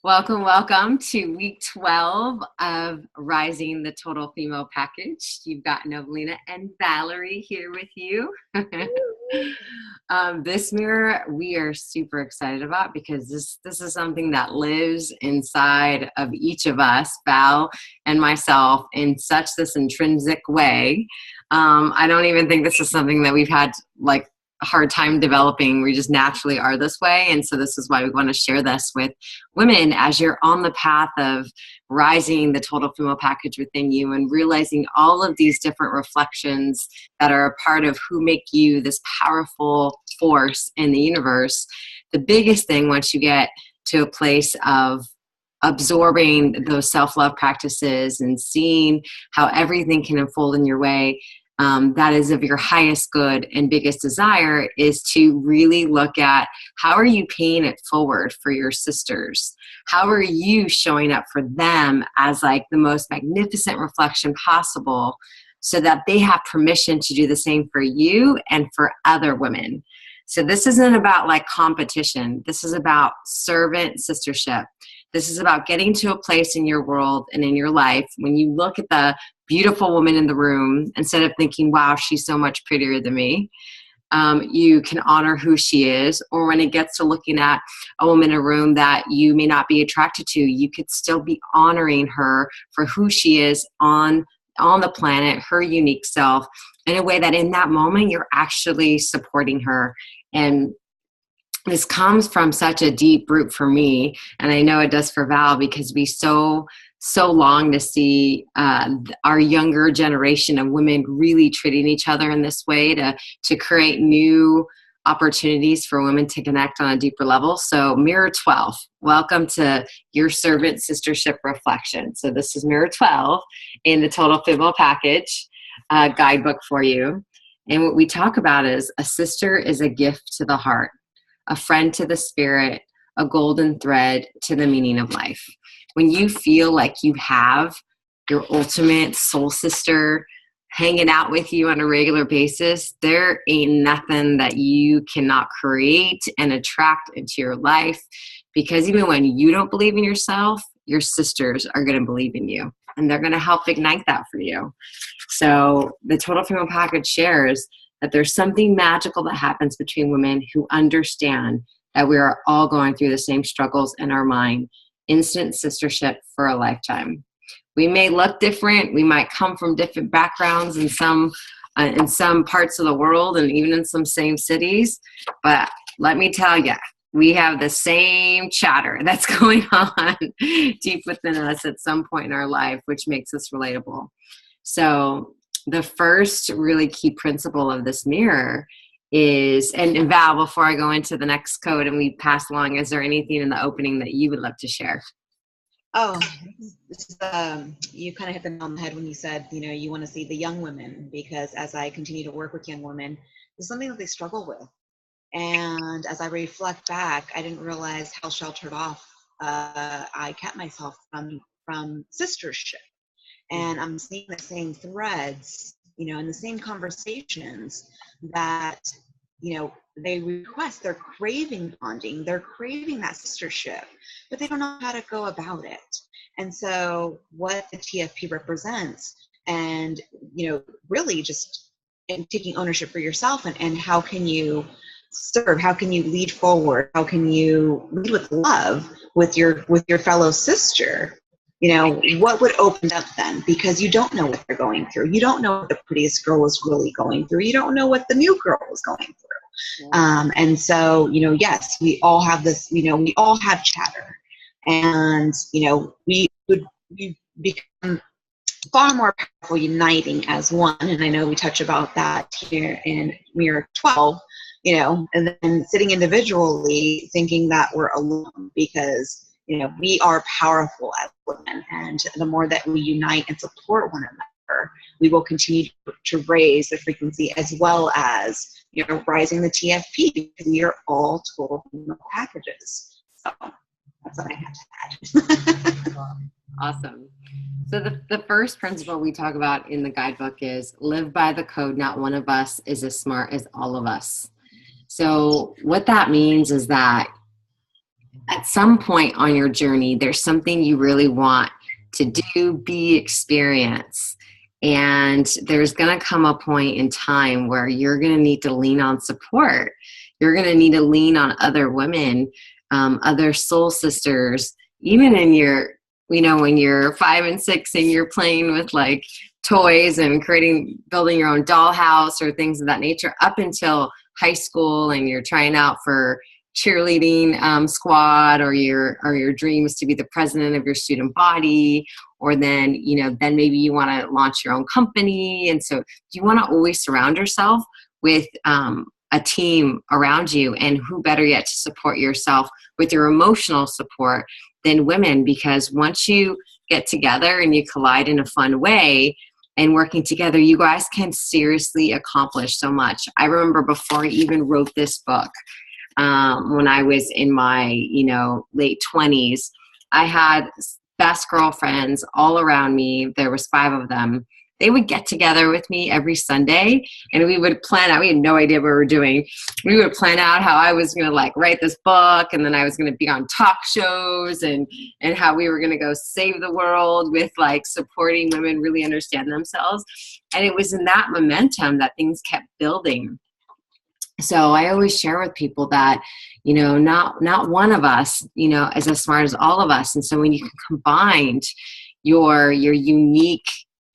Welcome to week 12 of Rising the Total Female Package. You've got Novelina and Valerie here with you. This mirror we are super excited about because this is something that lives inside of each of us, Val and myself, in such this intrinsic way. I don't even think this is something that we've had like a hard time developing. We just naturally are this way. And so this is why we want to share this with women as you're on the path of rising the total female package within you and realizing all of these different reflections that are a part of who make you this powerful force in the universe. The biggest thing, once you get to a place of absorbing those self-love practices and seeing how everything can unfold in your way, that is of your highest good and biggest desire, is to really look at how are you paying it forward for your sisters? How are you showing up for them as like the most magnificent reflection possible so that they have permission to do the same for you and for other women? So this isn't about like competition. This is about servant sistership. This is about getting to a place in your world and in your life when you look at the beautiful woman in the room, instead of thinking, wow, she's so much prettier than me, you can honor who she is. Or when it gets to looking at a woman in a room that you may not be attracted to, you could still be honoring her for who she is on the planet, her unique self, in a way that in that moment you're actually supporting her. And this comes from such a deep root for me, and I know it does for Val, because we so long to see our younger generation of women really treating each other in this way to create new opportunities for women to connect on a deeper level. So Mirror 12, welcome to your servant sistership reflection. So this is Mirror 12 in the Total Female Package guidebook for you. And what we talk about is a sister is a gift to the heart, a friend to the spirit, a golden thread to the meaning of life. When you feel like you have your ultimate soul sister hanging out with you on a regular basis, there ain't nothing that you cannot create and attract into your life, because even when you don't believe in yourself, your sisters are going to believe in you and they're going to help ignite that for you. So the Total Female Package shares that there's something magical that happens between women who understand that we are all going through the same struggles in our mind. Instant sistership for a lifetime. We may look different. We might come from different backgrounds in some parts of the world and even in some same cities. But let me tell you, we have the same chatter that's going on deep within us at some point in our life, which makes us relatable. So the first really key principle of this mirror is, and Val, before I go into the next code and we pass along, is there anything in the opening that you would love to share? Oh, you kind of hit the nail on the head when you said, you want to see the young women, because as I continue to work with young women, it's something that they struggle with. And as I reflect back, I didn't realize how sheltered off I kept myself from sistership. And I'm seeing the same threads, in the same conversations that, they request, they're craving bonding, they're craving that sistership, but they don't know how to go about it. And so what the TFP represents, and, really just taking ownership for yourself, and how can you serve, how can you lead forward, how can you lead with love with your fellow sister. What would open up then? Because you don't know what they're going through. You don't know what the prettiest girl is really going through. You don't know what the new girl is going through. And so, yes, we all have this, we all have chatter. And, we become far more powerful uniting as one. And I know we touch about that here in Mirror 12, and then sitting individually thinking that we're alone, because we are powerful as women, and the more that we unite and support one another, we will continue to raise the frequency, as well as, rising the TFP, because we are all total female packages. So that's what I had to add. Awesome. So the first principle we talk about in the guidebook is live by the code. Not one of us is as smart as all of us. So what that means is that at some point on your journey, there's something you really want to do, be, experience. And there's going to come a point in time where you're going to need to lean on support. You're going to need to lean on other women, other soul sisters, even in your, when you're 5 and 6 and you're playing with like toys and building your own dollhouse or things of that nature, up until high school and you're trying out for cheerleading squad, or your dream is to be the president of your student body, or then then maybe you want to launch your own company. And so you want to always surround yourself with a team around you, and who better yet to support yourself with your emotional support than women, because once you get together and you collide in a fun way and working together, you guys can seriously accomplish so much. I remember before I even wrote this book, when I was in my, late 20s, I had best girlfriends all around me. There was 5 of them. They would get together with me every Sunday, and we would plan out. We had no idea what we were doing. We would plan out how I was going to write this book, and then I was going to be on talk shows, and how we were going to go save the world with supporting women really understand themselves. And it was in that momentum that things kept building. So I always share with people that, not one of us, is as smart as all of us. And so when you can combine your unique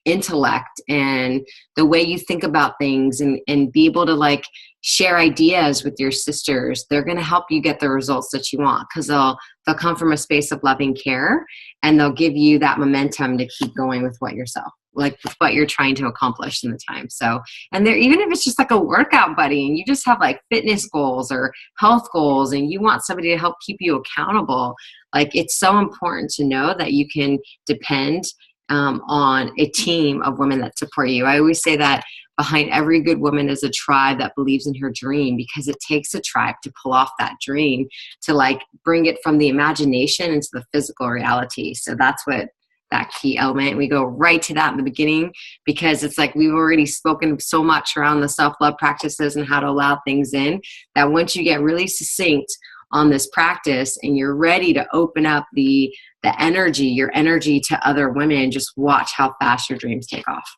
intellect and the way you think about things, and be able to share ideas with your sisters, they're going to help you get the results that you want, because they'll come from a space of loving care, and they'll give you that momentum to keep going with what you're trying to accomplish in the time. So, and there, even if it's just a workout buddy and you just have fitness goals or health goals, and you want somebody to help keep you accountable, it's so important to know that you can depend on a team of women that support you. I always say that behind every good woman is a tribe that believes in her dream, because it takes a tribe to pull off that dream, to bring it from the imagination into the physical reality. So that's what that key element. We go right to that in the beginning, because it's we've already spoken so much around the self-love practices and how to allow things in, that once you get really succinct on this practice and you're ready to open up your energy to other women, just watch how fast your dreams take off.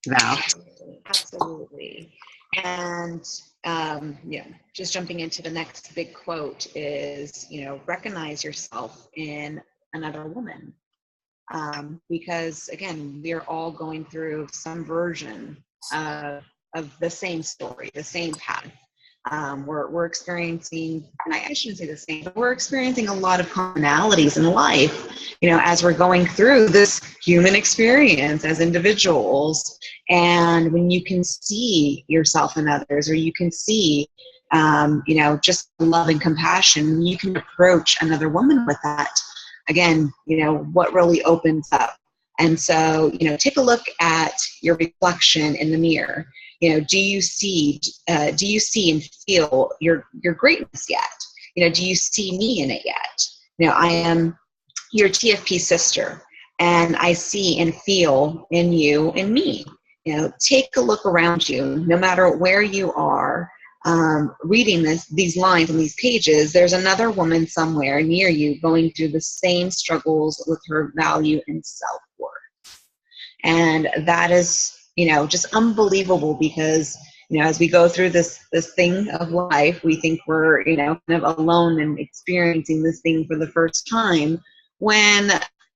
Val? Absolutely. And just jumping into the next big quote is, recognize yourself in another woman. Because again, we're all going through some version of the same story, the same path. We're experiencing, and I shouldn't say the same, but we're experiencing a lot of commonalities in life, as we're going through this human experience as individuals. And when you can see yourself in others, or you can see, just love and compassion, you can approach another woman with that. Again, what really opens up. And so, take a look at your reflection in the mirror. Do you see and feel your greatness yet? Do you see me in it yet? I am your TFP sister, and I see and feel in you and me. Take a look around you, no matter where you are. Reading these lines on these pages, there's another woman somewhere near you going through the same struggles with her value and self-worth. And that is, just unbelievable, because, as we go through this thing of life, we think we're, kind of alone and experiencing this thing for the first time, when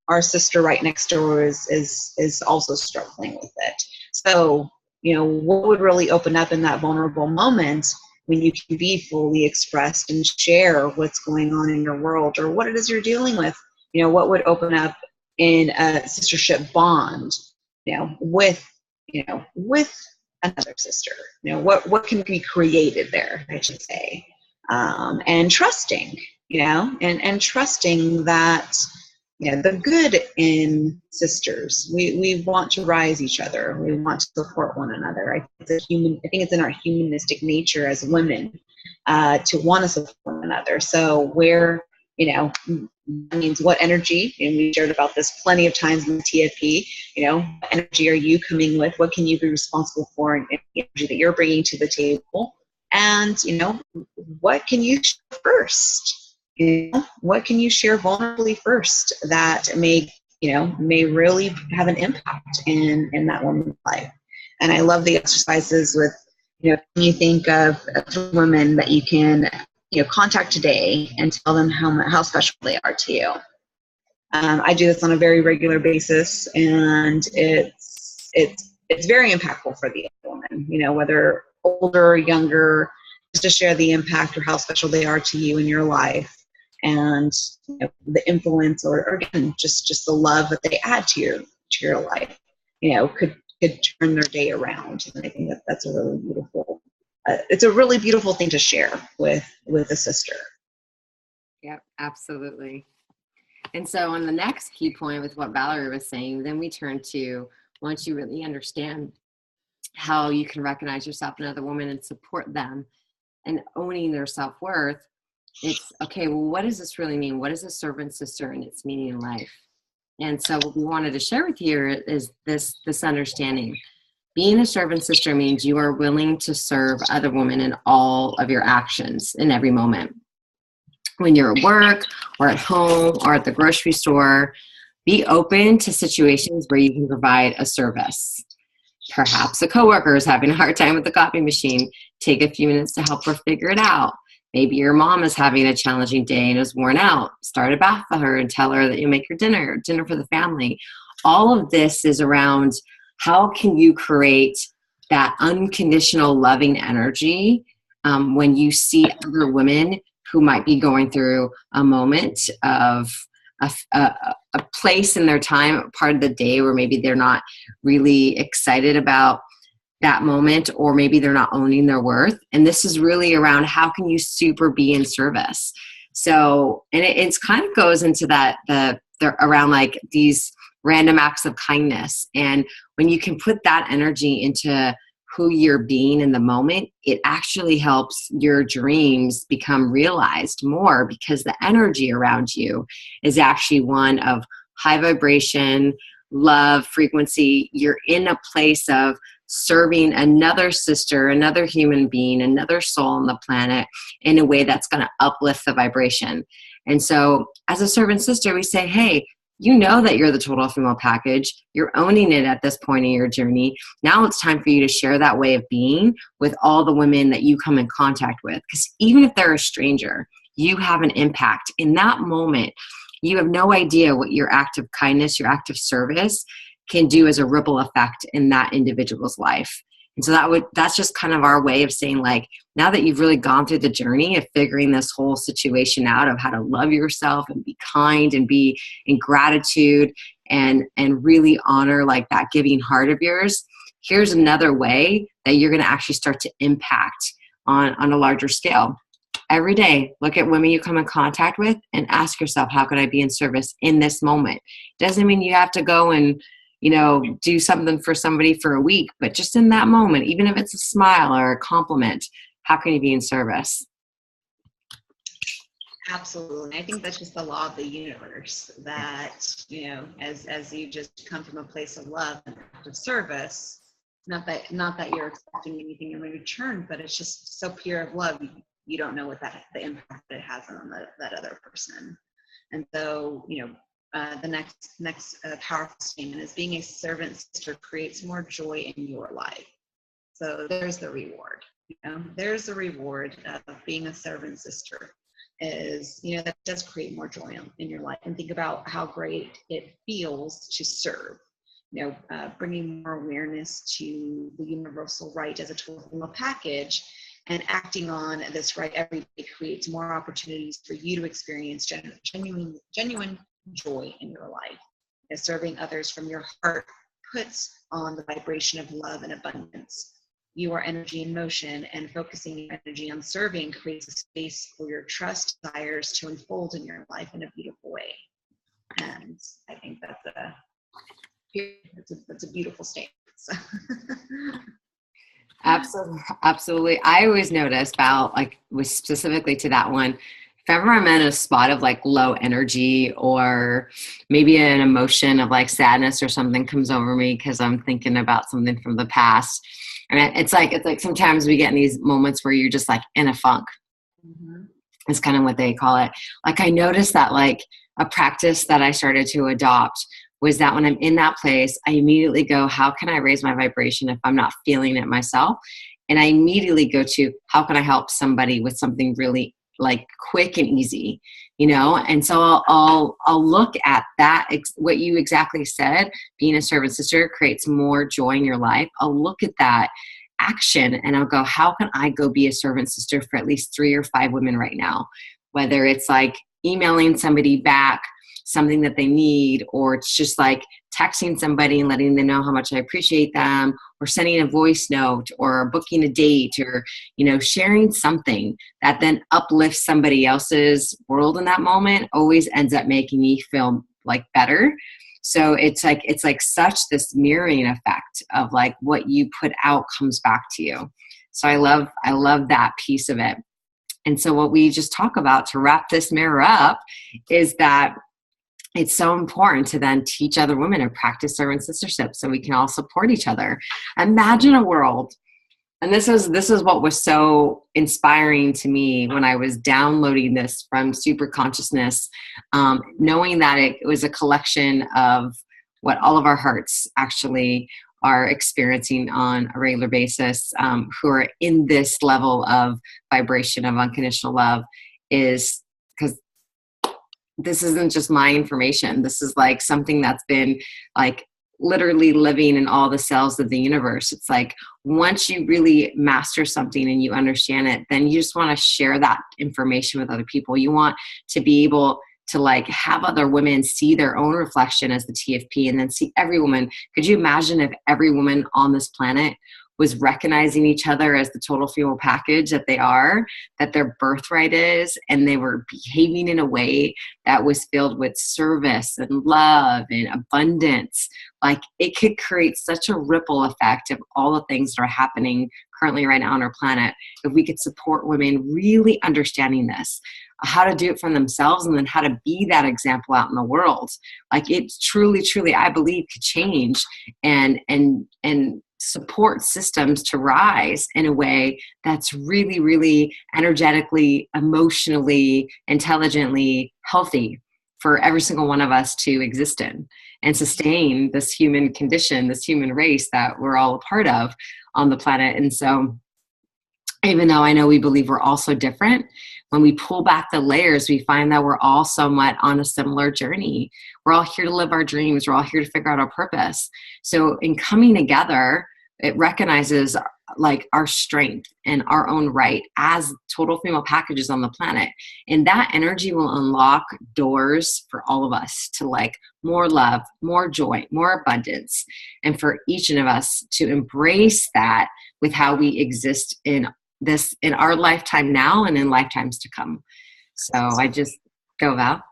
our sister right next door is also struggling with it. So, what would really open up in that vulnerable moment when you can be fully expressed and share what's going on in your world, or what it is you're dealing with? What would open up in a sistership bond, with another sister? What can be created there, I should say. And trusting, and trusting that, the good in sisters. We want to rise each other. We want to support one another. I think it's in our humanistic nature as women to want to support one another. So where, that means what energy, and we shared about this plenty of times in the TFP, what energy are you coming with? What can you be responsible for in the energy that you're bringing to the table? And, what can you share first? What can you share vulnerably first that may really have an impact in that woman's life? And I love the exercises with, when you think of 3 women that you can, contact today and tell them how special they are to you. I do this on a very regular basis, and it's very impactful for the woman, whether older or younger, just to share the impact or how special they are to you in your life, and the influence, or again, just the love that they add to your life, could turn their day around. And I think that's a really beautiful. It's a really beautiful thing to share with a sister. Yep, absolutely. And so on the next key point with what Valerie was saying, then we turn to, once you really understand how you can recognize yourself in another woman and support them and owning their self-worth, it's, okay, well, what does this really mean? What is a servant sister and its meaning in life? And so what we wanted to share with you is this understanding. Being a servant sister means you are willing to serve other women in all of your actions in every moment. When you're at work or at home or at the grocery store, be open to situations where you can provide a service. Perhaps a coworker is having a hard time with the coffee machine. Take a few minutes to help her figure it out. Maybe your mom is having a challenging day and is worn out. Start a bath for her and tell her that you'll make her dinner for the family. All of this is around how can you create that unconditional loving energy when you see other women who might be going through a moment of a place in their time, part of the day where maybe they're not really excited about that moment, or maybe they're not owning their worth. And this is really around how can you super be in service. So, and it's kind of goes into that, around like these random acts of kindness. And when you can put that energy into who you're being in the moment, it actually helps your dreams become realized more, because the energy around you is actually one of high vibration, love, frequency. You're in a place of serving another sister, another human being, another soul on the planet in a way that's going to uplift the vibration. And so as a servant sister, we say, hey, you know that you're the total female package. You're owning it at this point in your journey. Now it's time for you to share that way of being with all the women that you come in contact with. Because even if they're a stranger, you have an impact. In that moment, you have no idea what your act of kindness, your act of service can do as a ripple effect in that individual's life. And so that's just kind of our way of saying, like, now that you've really gone through the journey of figuring this whole situation out of how to love yourself and be kind and be in gratitude and really honor like that giving heart of yours, here's another way that you're going to actually start to impact on a larger scale. Every day, look at women you come in contact with and ask yourself, how can I be in service in this moment? Doesn't mean you have to go and do something for somebody for a week, but just in that moment, even if it's a smile or a compliment, how can you be in service? Absolutely. I think that's just the law of the universe, that, as you just come from a place of love and of service, not that you're expecting anything in return, but it's just so pure of love. You don't know what the impact that it has on that other person. And so, the next powerful statement is, being a servant sister creates more joy in your life. So there's the reward. There's the reward of being a servant sister, is, that does create more joy in your life. And think about how great it feels to serve, bringing more awareness to the universal right as a total female package, and acting on this right every day creates more opportunities for you to experience genuine joy in your life. Serving others from your heart puts on the vibration of love and abundance. You are energy in motion, and focusing your energy on serving creates a space for your trust desires to unfold in your life in a beautiful way. And I think that's a beautiful statement. So. Absolutely. I always notice about, like, with specifically to that one, if ever I'm in a spot of like low energy, or maybe an emotion of like sadness or something comes over me because I'm thinking about something from the past. And it's like sometimes we get in these moments where you're just like in a funk. Mm-hmm. is kind of what they call it. Like, I noticed that, like, a practice that I started to adopt was that when I'm in that place, I immediately go, how can I raise my vibration if I'm not feeling it myself? And I immediately go to, how can I help somebody with something really like quick and easy, you know? And so I'll look at that, what you exactly said, being a servant sister creates more joy in your life. I'll look at that action and I'll go, how can I go be a servant sister for at least 3 or 5 women right now? Whether it's like emailing somebody back something that they need, or it's just like texting somebody and letting them know how much I appreciate them, or sending a voice note, or booking a date, or, you know, sharing something that then uplifts somebody else's world in that moment always ends up making me feel like better. So it's like such this mirroring effect of like what you put out comes back to you. So I love that piece of it. And so what we just talk about to wrap this mirror up is that it's so important to then teach other women and practice servant sistership so we can all support each other. Imagine a world, and this is what was so inspiring to me when I was downloading this from Super Consciousness, knowing that it was a collection of what all of our hearts actually are experiencing on a regular basis, who are in this level of vibration of unconditional love, is because this isn't just my information. This is like something that's been like literally living in all the cells of the universe. It's like once you really master something and you understand it, then you just want to share that information with other people. You want to be able to like have other women see their own reflection as the TFP and then see every woman. Could you imagine if every woman on this planet was recognizing each other as the total female package that they are, that their birthright is, and they were behaving in a way that was filled with service and love and abundance? Like, it could create such a ripple effect of all the things that are happening currently right now on our planet if we could support women really understanding this, how to do it for themselves, and then how to be that example out in the world. Like, it truly, truly, I believe, could change and support systems to rise in a way that's really, really energetically, emotionally, intelligently healthy for every single one of us to exist in and sustain this human condition, this human race that we're all a part of on the planet. And so even though I know we believe we're all so different, when we pull back the layers, we find that we're all somewhat on a similar journey. We're all here to live our dreams. We're all here to figure out our purpose. So in coming together, it recognizes like our strength and our own right as total female packages on the planet. And that energy will unlock doors for all of us to like more love, more joy, more abundance, and for each of us to embrace that with how we exist in our lifetime now and in lifetimes to come. So I just go, Val.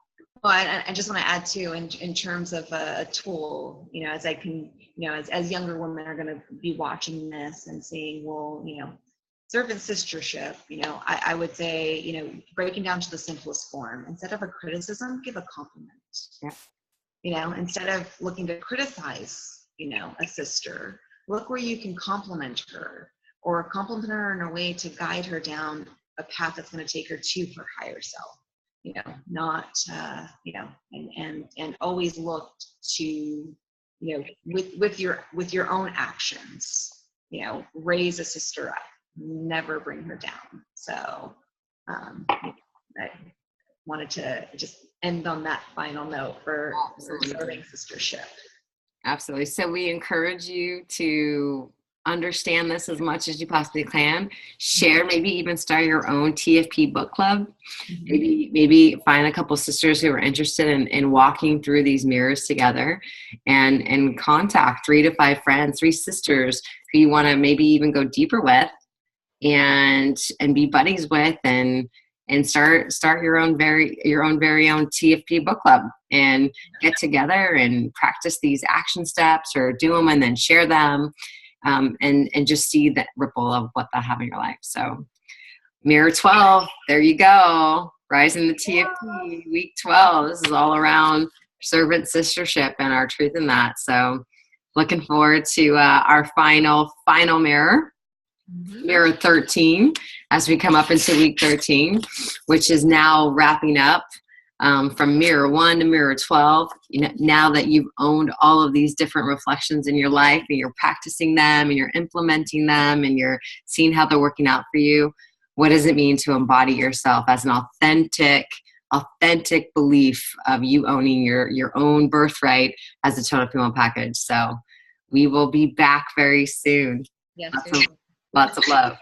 Well, I just want to add too, in terms of a tool, you know, as I can, you know, as younger women are going to be watching this and seeing, well, you know, servant sistership, you know, I would say, you know, breaking down to the simplest form, instead of a criticism, give a compliment. Yeah. You know, instead of looking to criticize, you know, a sister, look where you can compliment her, or compliment her in a way to guide her down a path that's going to take her to her higher self. You know, not, you know, and always look to, you know, with your own actions, you know, raise a sister up, never bring her down. So I wanted to just end on that final note for serving sistership. Absolutely. So we encourage you to understand this as much as you possibly can. Share, maybe even start your own TFP book club. Maybe find a couple sisters who are interested in walking through these mirrors together, and contact 3 to 5 friends, 3 sisters who you want to maybe even go deeper with and be buddies with, and start your own very own TFP book club, and get together and practice these action steps, or do them and then share them. And just see that ripple of what that have in your life. So Mirror 12, there you go. Rising the TFP, week 12. This is all around servant sistership and our truth in that. So looking forward to our final mirror. Mirror 13 as we come up into week 13, which is now wrapping up from mirror 1 to mirror 12. You know, now that you've owned all of these different reflections in your life and you're practicing them and you're implementing them and you're seeing how they're working out for you, what does it mean to embody yourself as an authentic belief of you owning your own birthright as a total female package? So we will be back very soon. Yes, Lots of love.